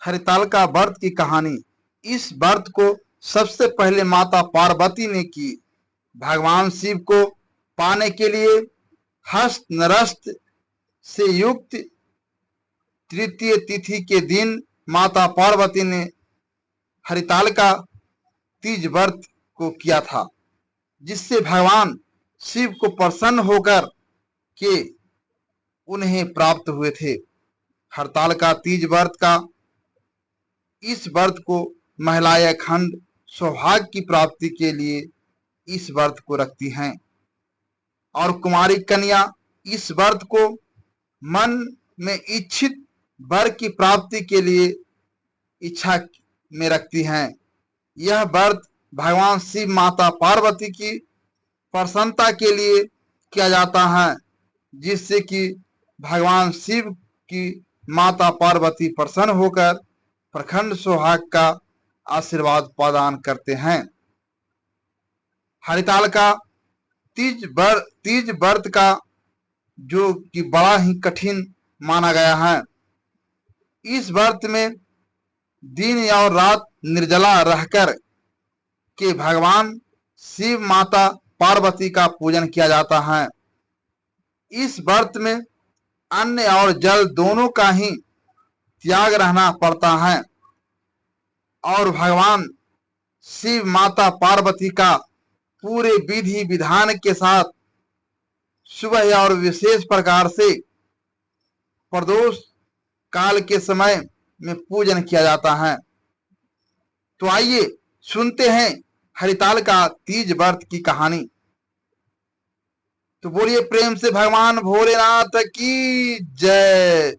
हरितालिका व्रत की कहानी। इस व्रत को सबसे पहले माता पार्वती ने की। भगवान शिव को पाने के लिए हस्त नरस्त से युक्त तृतीय तिथि के दिन माता पार्वती ने हरितालिका तीज व्रत को किया था, जिससे भगवान शिव को प्रसन्न होकर के उन्हें प्राप्त हुए थे। हरितालिका तीज व्रत का इस व्रत को महिलाएं अखंड सौभाग्य की प्राप्ति के लिए इस व्रत को रखती हैं और कुमारी कन्या इस व्रत को मन में इच्छित वर की प्राप्ति के लिए इच्छा में रखती हैं। यह व्रत भगवान शिव माता पार्वती की प्रसन्नता के लिए किया जाता है, जिससे कि भगवान शिव की माता पार्वती प्रसन्न होकर प्रखंड सौभाग्य का आशीर्वाद प्रदान करते हैं। हरितालिका तीज व्रत का जो कि बड़ा ही कठिन माना गया है। इस व्रत में दिन और रात निर्जला रहकर के भगवान शिव माता पार्वती का पूजन किया जाता है। इस व्रत में अन्न और जल दोनों का ही त्याग रहना पड़ता है और भगवान शिव माता पार्वती का पूरे विधि विधान के साथ सुबह और विशेष प्रकार से प्रदोष काल के समय में पूजन किया जाता है। तो आइए सुनते हैं हरितालिका तीज व्रत की कहानी। तो बोलिए प्रेम से भगवान भोलेनाथ की जय,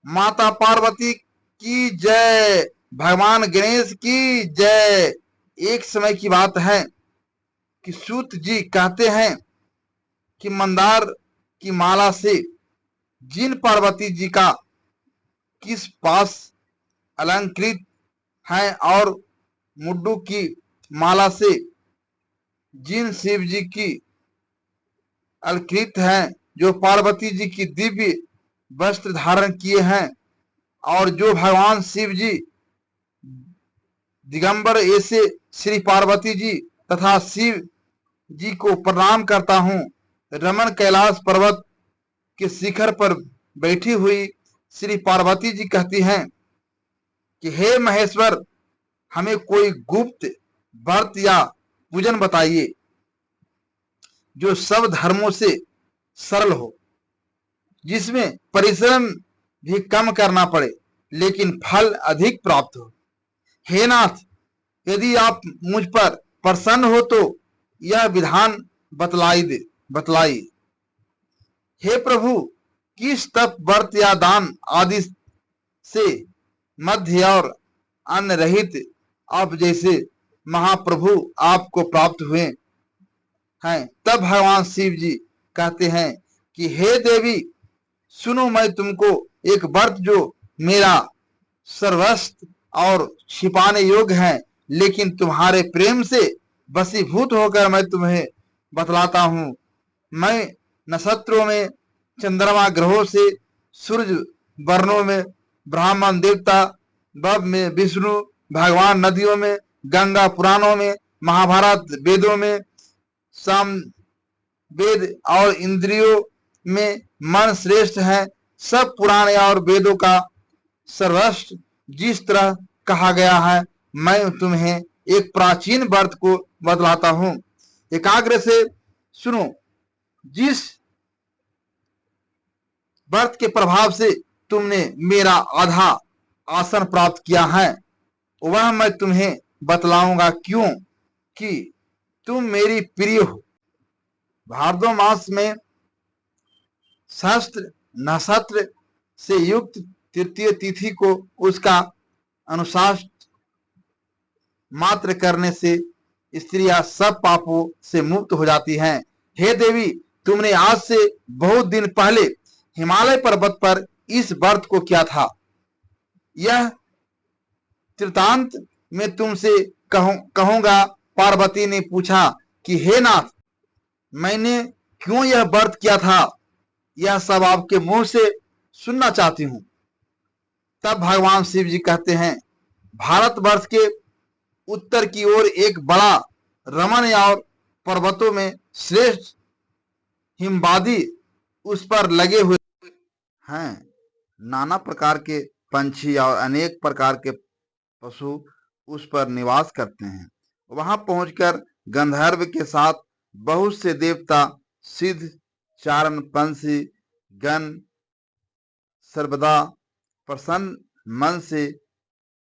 माता पार्वती की जय, भगवान गणेश की जय। एक समय की बात है कि सूत जी कहते हैं कि मंदार की माला से जिन पार्वती जी का किस पास अलंकृत है और मुड्डू की माला से जिन शिव जी की अलंकृत है, जो पार्वती जी की दिव्य वस्त्र धारण किए हैं और जो भगवान शिव जी दिगंबर ऐसे श्री पार्वती जी तथा शिव जी को प्रणाम करता हूँ। रमन कैलाश पर्वत के शिखर पर बैठी हुई श्री पार्वती जी कहती हैं कि हे महेश्वर, हमें कोई गुप्त व्रत या पूजन बताइए जो सब धर्मों से सरल हो, जिसमें परिश्रम भी कम करना पड़े लेकिन फल अधिक प्राप्त हो। हे नाथ, यदि आप मुझ पर प्रसन्न हो तो यह विधान बतलाई। हे प्रभु, किस तप व्रत या दान आदि से मध्य और अन्न रहित आप जैसे महाप्रभु आपको प्राप्त हुए हैं। तब भगवान शिव जी कहते हैं कि हे देवी, सुनो, मैं तुमको एक व्रत जो मेरा सर्वस्व और छिपाने योग्य है, लेकिन तुम्हारे प्रेम से वशीभूत होकर मैं तुम्हें बतलाता हूं। मैं नक्षत्रों में, चंद्रमा ग्रहों से, सूर्य वर्णों में ब्राह्मण देवता, बब में विष्णु भगवान, नदियों में गंगा, पुराणों में महाभारत, वेदों में साम वेद और इंद्रियों में मन श्रेष्ठ है। सब पुराण और वेदों का सर्वस्व जिस तरह कहा गया है, मैं तुम्हें एक प्राचीन व्रत को बतलाता हूं। एकाग्र से सुनो। जिस व्रत के प्रभाव से तुमने मेरा आधा आसन प्राप्त किया है, वह मैं तुम्हें बतलाऊंगा, क्यों कि तुम मेरी प्रिय हो। भाद्र मास में सहस्त्र नक्षत्र से युक्त तृतीय तिथि को उसका अनुसार मात्र करने से स्त्रियां सब पापों से मुक्त हो जाती हैं। हे देवी, तुमने आज से बहुत दिन पहले हिमालय पर्वत पर इस व्रत को किया था। यह वृत्तांत मैं तुमसे कहूंगा। पार्वती ने पूछा कि हे नाथ, मैंने क्यों यह व्रत किया था, यह सब आपके मुंह से सुनना चाहती हूं। तब भगवान शिव जी कहते हैं, भारतवर्ष के उत्तर की ओर एक बड़ा रमण और पर्वतों में श्रेष्ठ हिमवादी उस पर लगे हुए हैं। नाना प्रकार के पंछी और अनेक प्रकार के पशु उस पर निवास करते हैं। वहां पहुंचकर गंधर्व के साथ बहुत से देवता, सिद्ध, चारण, पंछी गण सर्वदा प्रसन्न मन से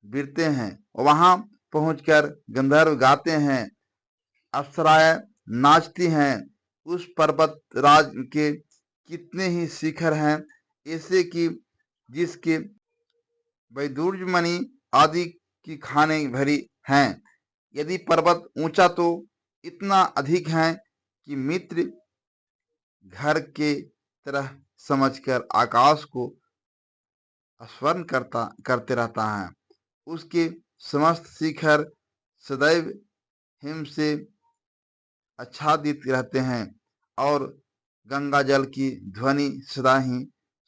बिरते हैं। वहां पहुंचकर गंधर्व गाते हैं, अप्सराएं नाचती हैं। उस पर्वत राज के कितने ही शिखर हैं, ऐसे कि जिसके वैदुर्यमणि आदि की खाने भरी हैं। यदि पर्वत ऊंचा तो इतना अधिक है कि मित्र घर के तरह समझकर आकाश को स्मरण करते रहता है। उसके समस्त शिखर सदैव हिम से आच्छादित रहते हैं और गंगा जल की ध्वनि सदा ही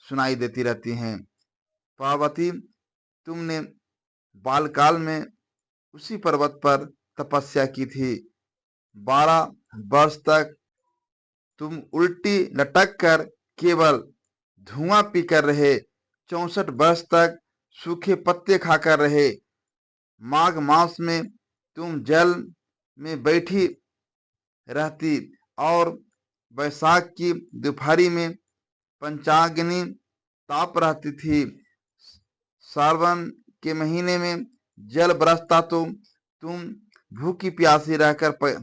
सुनाई देती रहती है। पार्वती, तुमने बालकाल में उसी पर्वत पर तपस्या की थी। 12 वर्ष तक तुम उल्टी लटक कर केवल धुआं पीकर रहे। 64 वर्ष तक सूखे पत्ते खाकर रहे। माघ मास में तुम जल में बैठी रहती और बैसाख की दोपहरी में पंचाग्नि ताप रहती थी। सावन के महीने में जल बरसता तो तुम भूखी प्यासी रहकर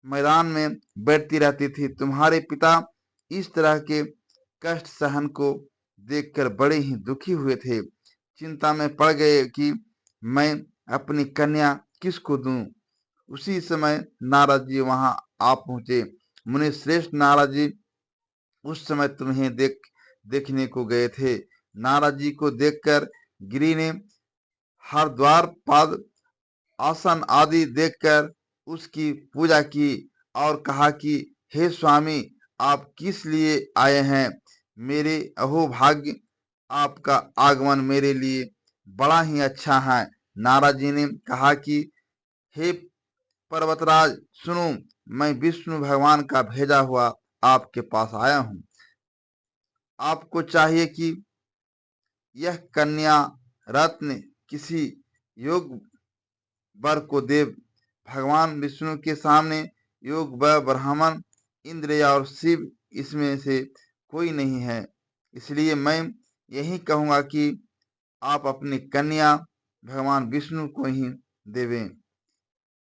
मैदान में बैठती रहती थी। तुम्हारे पिता इस तरह के कष्ट सहन को देखकर बड़े ही दुखी हुए थे। चिंता में पड़ गए कि मैं अपनी कन्या किसको दूं। उसी समय नारद जी वहां आ पहुंचे। मुनि श्रेष्ठ नारद जी उस समय तुम्हें देखने को गए थे। नारद जी को देखकर गिरि ने हरद्वार पाद आसन आदि देखकर उसकी पूजा की और कहा कि हे स्वामी, आप किस लिए आए हैं? मेरे अहोभाग्य, आपका आगमन मेरे लिए बड़ा ही अच्छा है। नारद जी ने कहा कि हे पर्वतराज, सुनो, मैं विष्णु भगवान का भेजा हुआ आपके पास आया हूं। आपको चाहिए कि यह कन्या रत्न किसी योग वर को दे। भगवान विष्णु के सामने योग व ब्राह्मण, इंद्र और शिव इसमें से कोई नहीं है। इसलिए मैं यही कहूंगा कि आप अपनी कन्या भगवान विष्णु को ही देवें।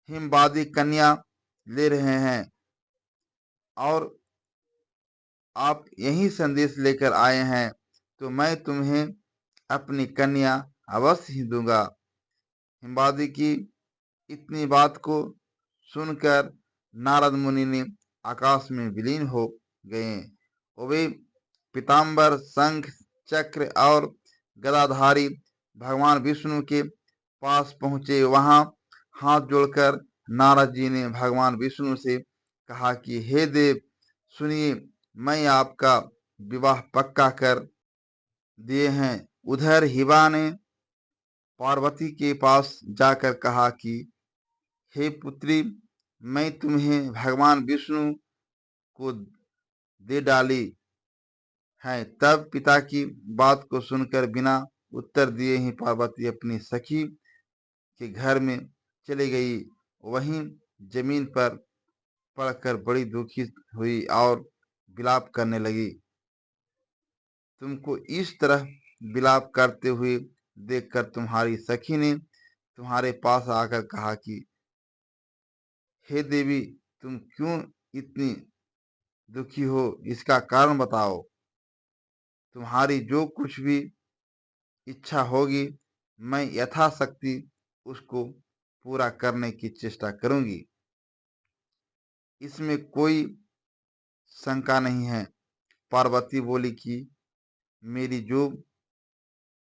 हिमवादी कन्या ले रहे हैं और आप यही संदेश लेकर आए हैं, तो मैं तुम्हें अपनी कन्या अवश्य ही दूंगा। हिमवादी की इतनी बात को सुनकर नारद मुनि ने आकाश में विलीन हो गए। वे पीताम्बर, शंख, चक्र और गदाधारी भगवान विष्णु के पास पहुंचे। वहां हाथ जोड़कर नारद जी ने भगवान विष्णु से कहा कि हे देव, सुनिए, मैं आपका विवाह पक्का कर दिए हैं। उधर हिवा ने पार्वती के पास जाकर कहा कि हे पुत्री, मैं तुम्हें भगवान विष्णु को दे डाली है। तब पिता की बात को सुनकर बिना उत्तर दिए ही पार्वती अपनी सखी के घर में चली गई। वहीं जमीन पर पड़कर बड़ी दुखी हुई और विलाप करने लगी। तुमको इस तरह विलाप करते हुए देखकर तुम्हारी सखी ने तुम्हारे पास आकर कहा कि हे देवी, तुम क्यों इतनी दुखी हो? इसका कारण बताओ। तुम्हारी जो कुछ भी इच्छा होगी, मैं यथाशक्ति उसको पूरा करने की चेष्टा करूंगी। इसमें कोई शंका नहीं है। पार्वती बोली कि मेरी जो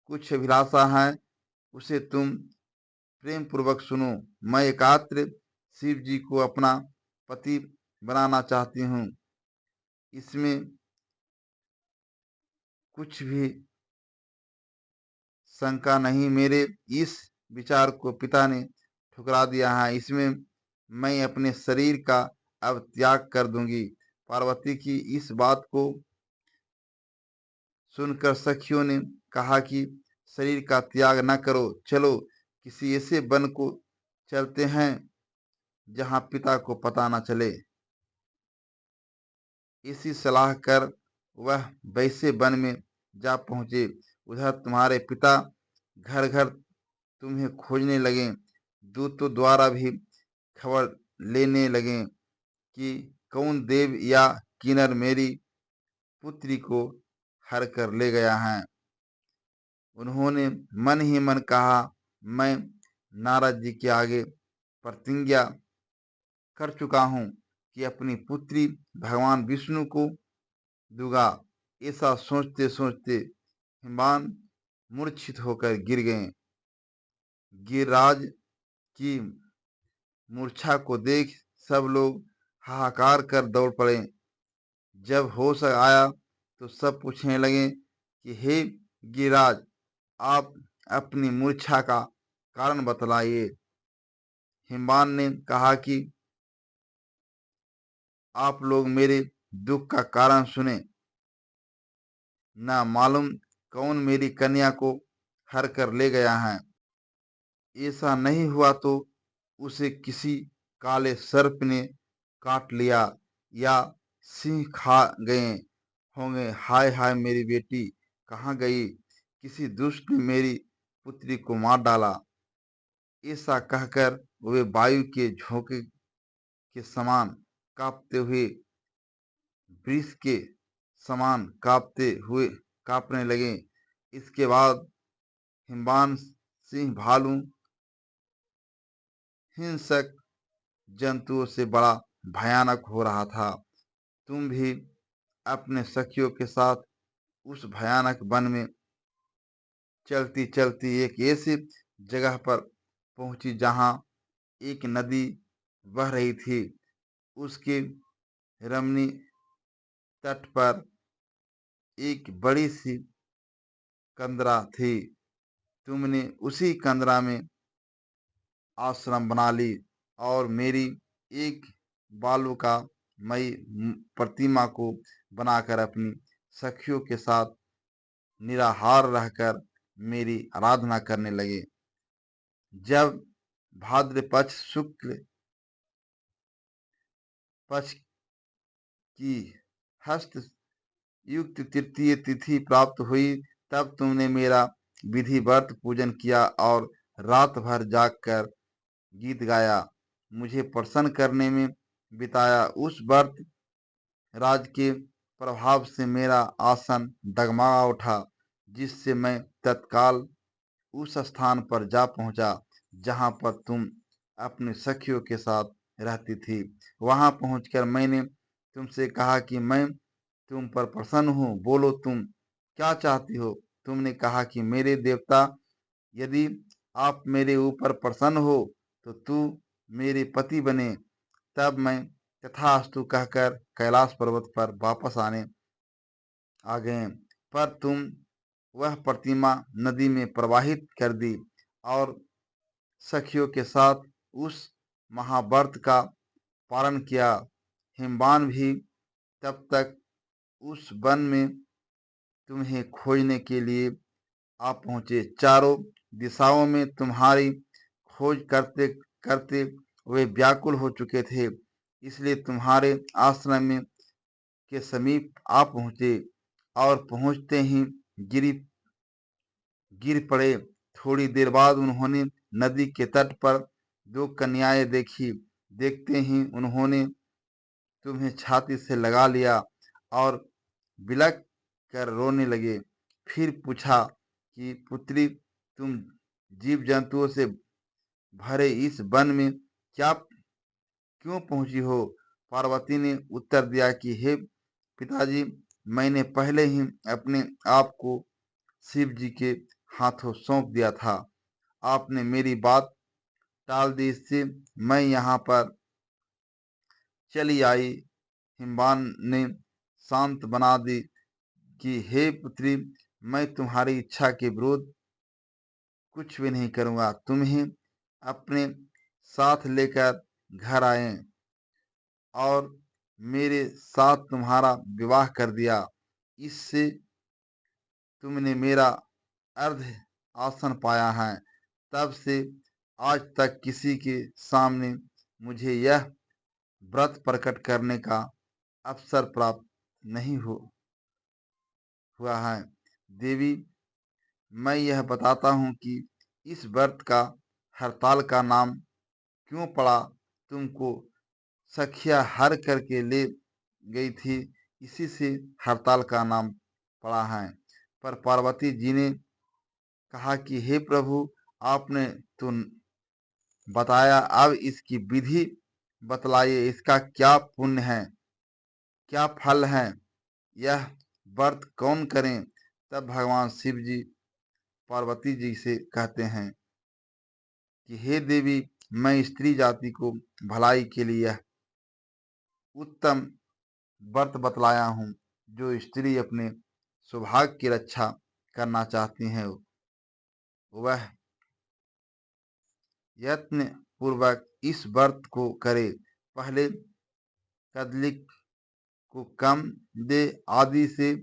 कुछ अभिलाषा है उसे तुम प्रेम पूर्वक सुनो। मैं एकात्र शिव जी को अपना पति बनाना चाहती हूँ। इसमें कुछ भी शंका नहीं, मेरे इस विचार को पिता ने ठुकरा दिया है। इसमें मैं अपने शरीर का अब त्याग कर दूंगी। पार्वती की इस बात को सुनकर सखियों ने कहा कि शरीर का त्याग न करो, चलो किसी ऐसे वन को चलते हैं जहां पिता को पता न चले। इसी सलाह कर वह वैसे वन में जा पहुंचे। उधर तुम्हारे पिता घर घर तुम्हें खोजने लगे। दूतों द्वारा भी खबर लेने लगे कि कौन देव या किन्नर मेरी पुत्री को हर कर ले गया है। उन्होंने मन ही मन कहा, मैं नारद जी के आगे प्रतिज्ञा कर चुका हूं कि अपनी पुत्री भगवान विष्णु को दूंगा। ऐसा सोचते सोचते हिमान मूर्छित होकर गिर गए। गिरिराज की मूर्छा को देख सब लोग हाहाकार कर दौड़ पड़े। जब होश आया तो सब पूछने लगे कि हे गिरिराज, आप अपनी मूर्छा का कारण बतलाइए। हिमवान ने कहा कि आप लोग मेरे दुख का कारण सुने। ना मालूम कौन मेरी कन्या को हर कर ले गया है। ऐसा नहीं हुआ तो उसे किसी काले सर्प ने काट लिया या सिंह खा गए होंगे। हाय हाय, मेरी बेटी कहाँ गई? किसी दुष्ट ने मेरी पुत्री को मार डाला। ऐसा कहकर वे वायु के झोंके के समान कांपते हुए, वृक्ष के समान कांपने लगे। इसके बाद हिमवान सिंह, भालू, हिंसक जंतुओं से बड़ा भयानक हो रहा था। तुम भी अपने सखियों के साथ उस भयानक वन में चलती चलती एक ऐसी जगह पर पहुंची जहां एक नदी बह रही थी। उसके रमणी तट पर एक बड़ी सी कंदरा थी। तुमने उसी कंदरा में आश्रम बना ली और मेरी एक बालुका मई प्रतिमा को बनाकर अपनी सखियों के साथ निराहार रहकर मेरी आराधना करने लगे। जब भाद्र पक्ष शुक्ल पक्ष की हस्त युक्त तृतीय तिथि प्राप्त हुई, तब तुमने मेरा विधिवत पूजन किया और रात भर जागकर गीत गाया, मुझे प्रसन्न करने में बिताया। उस व्रत राज के प्रभाव से मेरा आसन डगमगा उठा, जिससे मैं तत्काल उस स्थान पर जा पहुंचा जहां पर तुम अपने सखियों के साथ रहती थी। वहां पहुंचकर मैंने तुमसे कहा कि मैं तुम पर प्रसन्न हूँ, बोलो तुम क्या चाहती हो। तुमने कहा कि मेरे देवता, यदि आप मेरे ऊपर प्रसन्न हो तो तू मेरे पति बने। तब मैं तथास्तु कहकर कैलाश पर्वत पर वापस आ गए, पर तुम वह प्रतिमा नदी में प्रवाहित कर दी और सखियों के साथ उस महाव्रत का पालन किया। हिमवान भी तब तक उस वन में तुम्हें खोजने के लिए आ पहुंचे। चारों दिशाओं में तुम्हारी खोज करते करते वे व्याकुल हो चुके थे, इसलिए तुम्हारे आश्रम में के समीप आ पहुंचे और पहुंचते ही गिरी गिर पड़े। थोड़ी देर बाद उन्होंने नदी के तट पर दो कन्याएं देखी। देखते ही उन्होंने तुम्हें छाती से लगा लिया और बिलख कर रोने लगे। फिर पूछा कि पुत्री, तुम जीव जंतुओं से भरे इस वन में क्या क्यों पहुंची हो? पार्वती ने उत्तर दिया कि हे पिताजी, मैंने पहले ही अपने आप को शिव जी के हाथों सौंप दिया था। आपने मेरी बात टाल दी, इससे मैं यहाँ पर चली आई। हिमवान ने शांत बना दी कि हे पुत्री, मैं तुम्हारी इच्छा के विरुद्ध कुछ भी नहीं करूंगा। तुम्हें अपने साथ लेकर घर आए और मेरे साथ तुम्हारा विवाह कर दिया। इससे तुमने मेरा अर्ध आसन पाया है। तब से आज तक किसी के सामने मुझे यह व्रत प्रकट करने का अवसर प्राप्त नहीं हुआ है। देवी, मैं यह बताता हूँ कि इस व्रत का हरताल का नाम क्यों पड़ा। तुमको सखिया हर करके ले गई थी, इसी से हरताल का नाम पड़ा है। पर पार्वती जी ने कहा कि हे प्रभु, आपने तो बताया, अब इसकी विधि बतलाइए। इसका क्या पुण्य है, क्या फल है, यह व्रत कौन करें। तब भगवान शिव जी पार्वती जी से कहते हैं कि हे देवी, मैं स्त्री जाति को भलाई के लिए यह उत्तम व्रत बतलाया हूँ। जो स्त्री अपने सौभाग्य की रक्षा करना चाहती हैं, वह यत्न पूर्वक इस व्रत को करे। पहले कदली को कम दे आदि से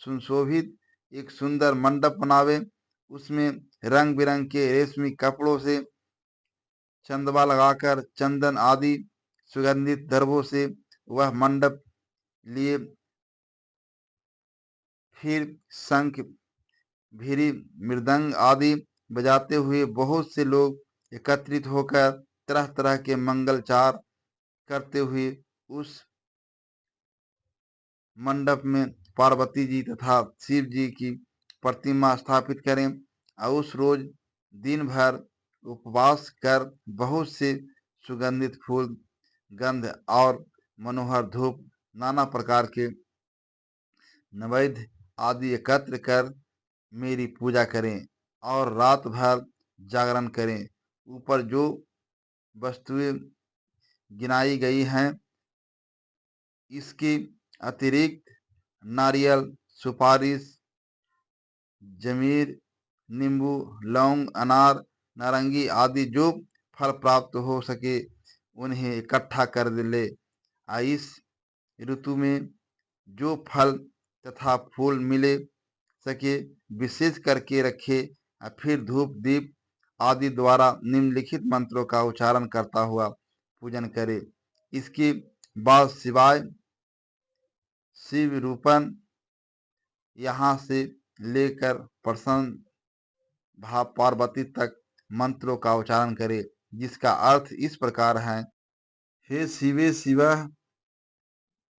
सुशोभित एक सुंदर मंडप बनावे। उसमें रंग बिरंग के रेशमी कपड़ों से चंदवा लगाकर चंदन आदि सुगंधित द्रव्यों से वह मंडप लिए। फिर शंख, भीरी, मृदंग आदि बजाते हुए बहुत से लोग एकत्रित होकर तरह तरह के मंगलचार करते हुए उस मंडप में पार्वती जी तथा शिव जी की प्रतिमा स्थापित करें और उस रोज दिन भर उपवास कर बहुत से सुगंधित फूल, गंध और मनोहर धूप, नाना प्रकार के नैवेद्य आदि एकत्र कर मेरी पूजा करें और रात भर जागरण करें। ऊपर जो वस्तुएं गिनाई गई हैं, इसके अतिरिक्त नारियल, सुपारी, जमीर, नींबू, लौंग, अनार, नारंगी आदि जो फल प्राप्त हो सके, उन्हें इकट्ठा कर ले। इस ऋतु में जो फल तथा फूल मिले सके, विशेष करके रखे। फिर धूप दीप आदि द्वारा निम्नलिखित मंत्रों का उच्चारण करता हुआ पूजन करे। इसके बाद शिवाय शिव रूपन यहाँ से लेकर प्रसन्न भाव पार्वती तक मंत्रों का उच्चारण करे, जिसका अर्थ इस प्रकार है। हे शिवे शिवा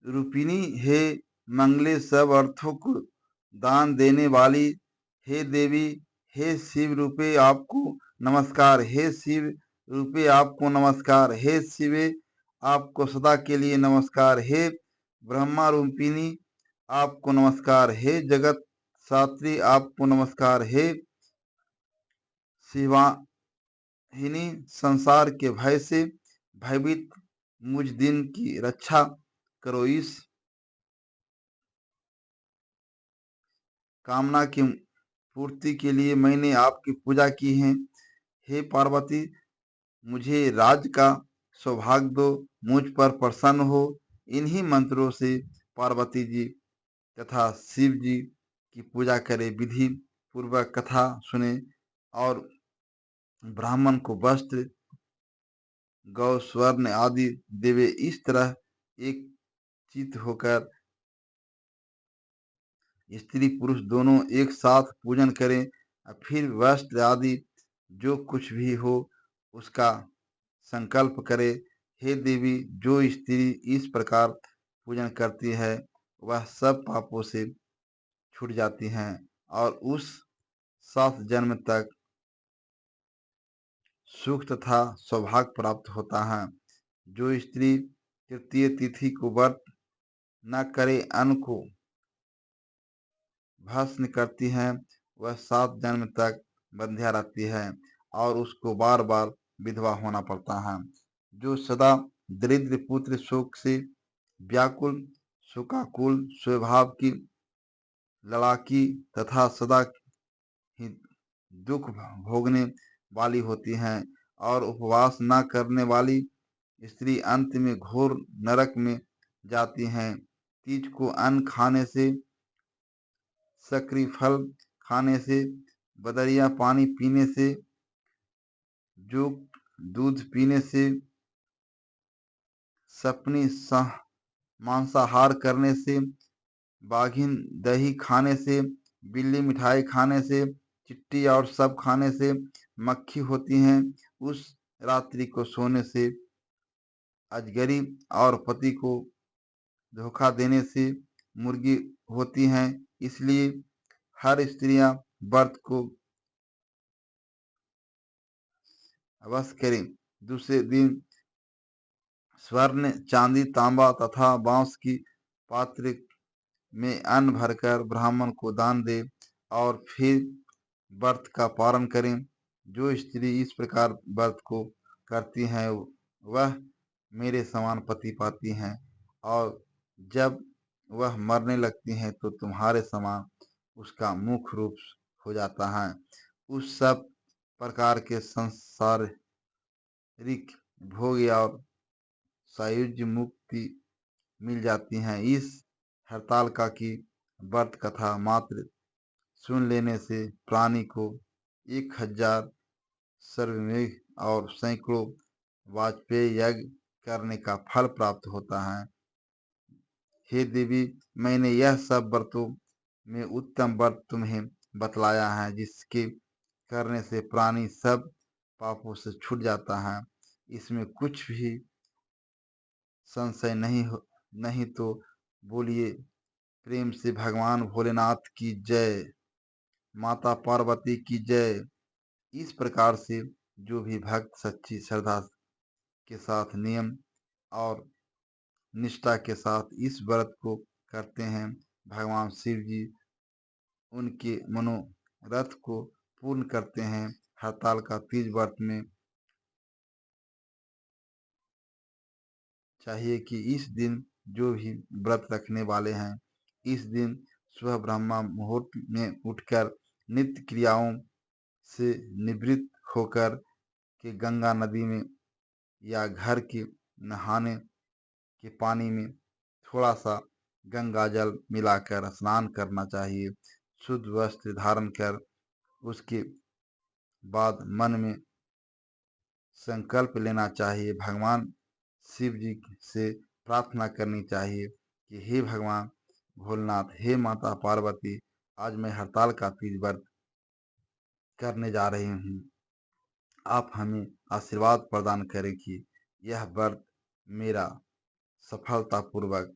रूपिणी, हे मंगले सब अर्थों को दान देने वाली, हे देवी, हे शिव रूपे आपको नमस्कार, हे शिव रूपे आपको नमस्कार, हे शिवे आपको सदा के लिए नमस्कार, हे ब्रह्मा रूपिणी आपको नमस्कार, हे जगत शास्त्री आपको नमस्कार, हे शिवाहिनी संसार के भय से भयभीत मुझ दिन की रक्षा करो। इस कामना की पूर्ति के लिए मैंने आपकी पूजा की है। हे पार्वती, मुझे राज्य का सौभाग्य दो, मुझ पर प्रसन्न हो। इन्हीं मंत्रों से पार्वती जी तथा शिव जी की पूजा करे, विधि पूर्वक कथा सुने और ब्राह्मण को वस्त्र, गौ, स्वर्ण आदि देवे। इस तरह एक चित होकर स्त्री पुरुष दोनों एक साथ पूजन करें। फिर वस्त्र आदि जो कुछ भी हो उसका संकल्प करे। हे देवी, जो स्त्री इस प्रकार पूजन करती है, वह सब पापों से छूट जाती हैं और उस 7 जन्म तक सुख तथा सौभाग्य प्राप्त होता है। जो स्त्री तृतीय तिथि को व्रत न करे, अन्न को भस्म करती है, वह 7 जन्म तक बंध्या रहती है और उसको बार बार विधवा होना पड़ता है। जो सदा दरिद्र पुत्र शोक से व्याकुल, शोकाकुल, स्वभाव की लड़ाकी तथा सदा ही दुख भोगने वाली होती हैं और उपवास न करने वाली स्त्री अंत में घोर नरक में जाती हैं। तीज को अन्न खाने से, सक्रिय फल खाने से, बदरिया पानी पीने से, जुक्त दूध पीने से, सपनी मांसाहार करने से, बाघिन दही खाने से, बिल्ली मिठाई खाने से, चिट्टी और सब खाने से मक्खी होती हैं। उस रात्रि को सोने से, अजगरी और पति को धोखा देने से मुर्गी होती हैं। इसलिए हर स्त्रियां व्रत को अवश्य करें। दूसरे दिन स्वर्ण, चांदी, तांबा तथा बांस की पात्र में अन्न भरकर ब्राह्मण को दान दे और फिर व्रत का पालन करें। जो स्त्री इस प्रकार व्रत को करती हैं वह मेरे समान पति पाती हैं, और जब वह मरने लगती हैं तो तुम्हारे समान उसका मुख रूप हो जाता है। उस सब प्रकार के सांसारिक भोग और सायुज्य मुक्ति मिल जाती हैं। इस हरतालिका की व्रत कथा मात्र सुन लेने से प्राणी को 1000 सर्वमेघ और सैकड़ों वाजपेयी यज्ञ करने का फल प्राप्त होता है। हे देवी, मैंने यह सब व्रतों में उत्तम व्रत तुम्हें बतलाया है, जिसके करने से प्राणी सब पापों से छूट जाता है। इसमें कुछ भी संशय नहीं तो बोलिए प्रेम से भगवान भोलेनाथ की जय, माता पार्वती की जय। इस प्रकार से जो भी भक्त सच्ची श्रद्धा के साथ, नियम और निष्ठा के साथ इस व्रत को करते हैं, भगवान शिव जी उनके मनोरथ को पूर्ण करते हैं। हरतालिका तीज व्रत में चाहिए कि इस दिन जो भी व्रत रखने वाले हैं, इस दिन सुबह ब्रह्मा मुहूर्त में उठकर नित्य क्रियाओं से निवृत्त होकर के गंगा नदी में या घर के नहाने के पानी में थोड़ा सा गंगा जल मिलाकर स्नान करना चाहिए। शुद्ध वस्त्र धारण कर उसके बाद मन में संकल्प लेना चाहिए। भगवान शिव जी से प्रार्थना करनी चाहिए कि हे भगवान भोलेनाथ, हे माता पार्वती, आज मैं हरतालिका तीज व्रत करने जा रही हूँ। आप हमें आशीर्वाद प्रदान करें कि यह व्रत मेरा सफलतापूर्वक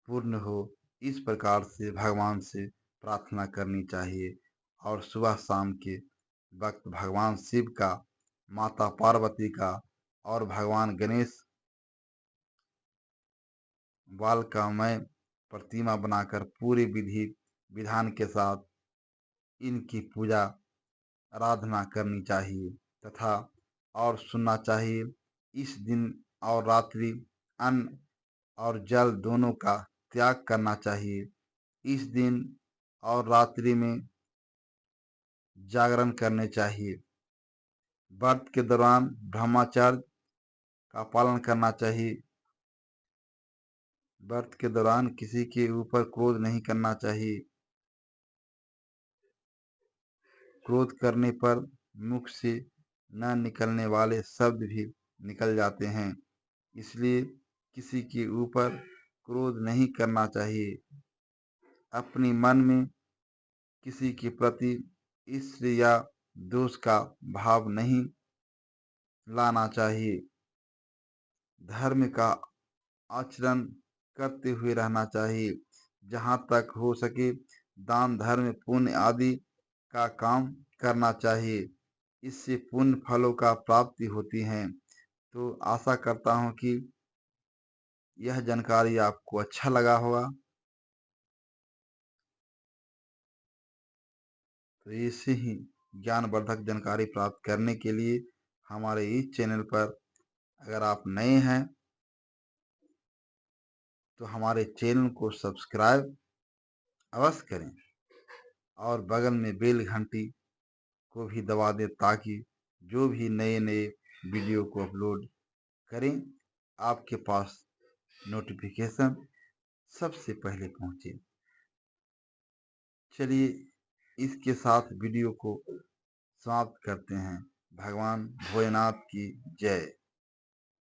पूर्ण हो। इस प्रकार से भगवान से प्रार्थना करनी चाहिए और सुबह शाम के वक्त भगवान शिव का, माता पार्वती का और भगवान गणेश बाल का मैं प्रतिमा बनाकर पूरी विधि विधान के साथ इनकी पूजा आराधना करनी चाहिए तथा और सुनना चाहिए। इस दिन और रात्रि अन्न और जल दोनों का त्याग करना चाहिए। इस दिन और रात्रि में जागरण करने चाहिए। व्रत के दौरान ब्रह्मचर्य का पालन करना चाहिए। व्रत के दौरान किसी के ऊपर क्रोध नहीं करना चाहिए। क्रोध करने पर मुख से न निकलने वाले शब्द भी निकल जाते हैं। इसलिए किसी के ऊपर क्रोध नहीं करना चाहिए। अपने मन में किसी के प्रति ईर्ष्या या दोष का भाव नहीं लाना चाहिए। धर्म का आचरण करते हुए रहना चाहिए। जहाँ तक हो सके दान, धर्म, पुण्य आदि का काम करना चाहिए। इससे पुण्य फलों का प्राप्ति होती है। तो आशा करता हूँ कि यह जानकारी आपको अच्छा लगा होगा। तो ऐसे ही ज्ञानवर्धक जानकारी प्राप्त करने के लिए हमारे इस चैनल पर अगर आप नए हैं तो हमारे चैनल को सब्सक्राइब अवश्य करें और बगल में बेल घंटी को भी दबा दें ताकि जो भी नए नए वीडियो को अपलोड करें आपके पास नोटिफिकेशन सबसे पहले पहुंचे। चलिए इसके साथ वीडियो को समाप्त करते हैं। भगवान भोलेनाथ की जय।